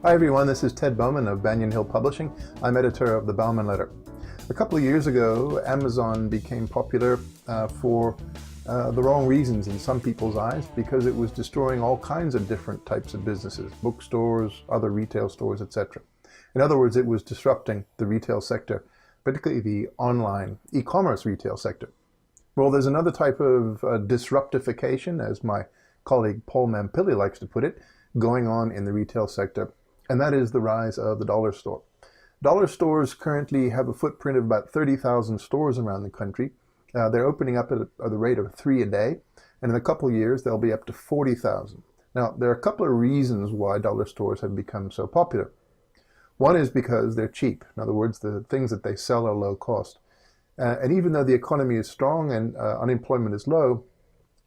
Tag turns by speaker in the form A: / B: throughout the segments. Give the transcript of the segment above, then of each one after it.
A: Hi everyone, this is Ted Bauman of Banyan Hill Publishing. I'm editor of the Bauman Letter. A couple of years ago, Amazon became popular for the wrong reasons in some people's eyes because it was destroying all kinds of different types of businesses, bookstores, other retail stores, etc. In other words, it was disrupting the retail sector, particularly the online e-commerce retail sector. Well, there's another type of disruptification, as my colleague Paul Mampilli likes to put it, going on in the retail sector, and that is the rise of the dollar store. Dollar stores currently have a footprint of about 30,000 stores around the country. They're opening up at the rate of 3 a day, and in a couple of years they'll be up to 40,000. Now, there are a couple of reasons why dollar stores have become so popular. One is because they're cheap. In other words, the things that they sell are low cost. And even though the economy is strong and unemployment is low,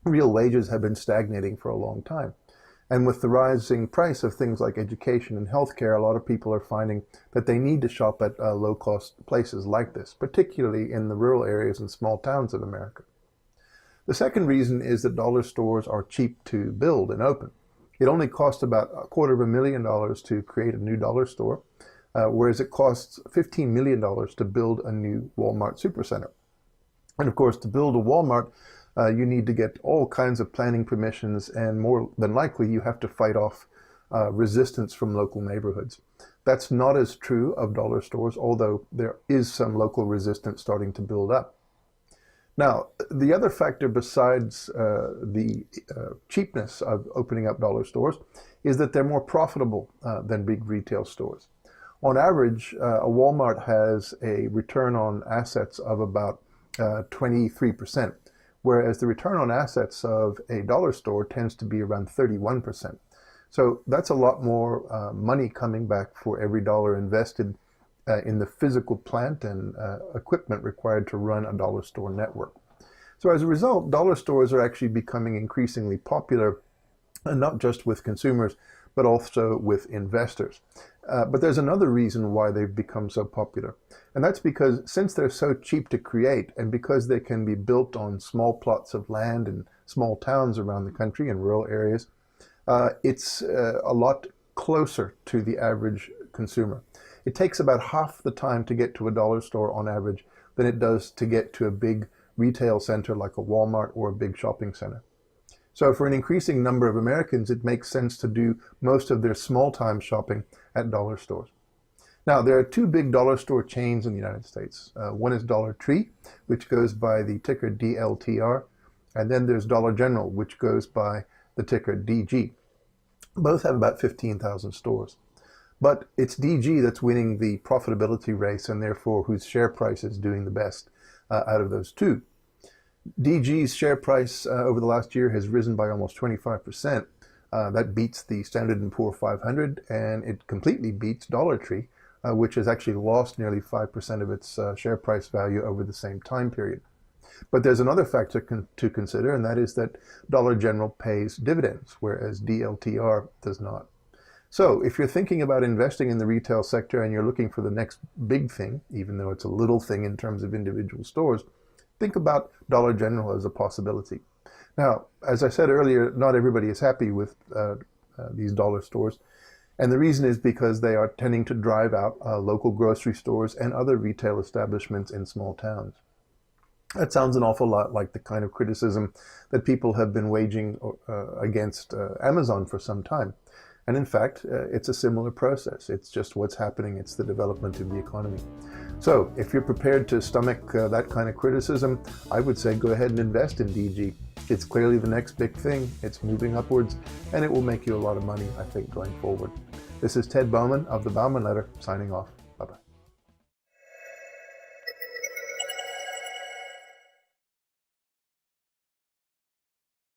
A: real wages have been stagnating for a long time. And with the rising price of things like education and healthcare, a lot of people are finding that they need to shop at low-cost places like this, particularly in the rural areas and small towns of America. The second reason is that dollar stores are cheap to build and open. It only costs about $250,000 to create a new dollar store, whereas it costs $15 million to build a new Walmart supercenter. And of course, to build a Walmart, you need to get all kinds of planning permissions, and more than likely you have to fight off resistance from local neighborhoods. That's not as true of dollar stores, although there is some local resistance starting to build up. Now, the other factor besides the cheapness of opening up dollar stores is that they're more profitable than big retail stores. On average, a Walmart has a return on assets of about 23%. Whereas the return on assets of a dollar store tends to be around 31%. So that's a lot more money coming back for every dollar invested in the physical plant and equipment required to run a dollar store network. So as a result, dollar stores are actually becoming increasingly popular, and not just with consumers, but also with investors. But there's another reason why they've become so popular. And that's because since they're so cheap to create, and because they can be built on small plots of land in small towns around the country and rural areas, it's a lot closer to the average consumer. It takes about half the time to get to a dollar store on average than it does to get to a big retail center like a Walmart or a big shopping center. So for an increasing number of Americans, it makes sense to do most of their small-time shopping at dollar stores. Now, there are two big dollar store chains in the United States. One is Dollar Tree, which goes by the ticker DLTR, and then there's Dollar General, which goes by the ticker DG. Both have about 15,000 stores. But it's DG that's winning the profitability race, and therefore whose share price is doing the best out of those two. DG's share price over the last year has risen by almost 25%. That beats the Standard & Poor's 500, and it completely beats Dollar Tree, which has actually lost nearly 5% of its share price value over the same time period. But there's another factor to consider, and that is that Dollar General pays dividends, whereas DLTR does not. So if you're thinking about investing in the retail sector and you're looking for the next big thing, even though it's a little thing in terms of individual stores, think about Dollar General as a possibility. Now, as I said earlier, not everybody is happy with these dollar stores. And the reason is because they are tending to drive out local grocery stores and other retail establishments in small towns. That sounds an awful lot like the kind of criticism that people have been waging against Amazon for some time. And in fact, it's a similar process. It's just what's happening. It's the development of the economy. So if you're prepared to stomach that kind of criticism, I would say go ahead and invest in DG. It's clearly the next big thing. It's moving upwards, and it will make you a lot of money, I think, going forward. This is Ted Bauman of the Bauman Letter, signing off.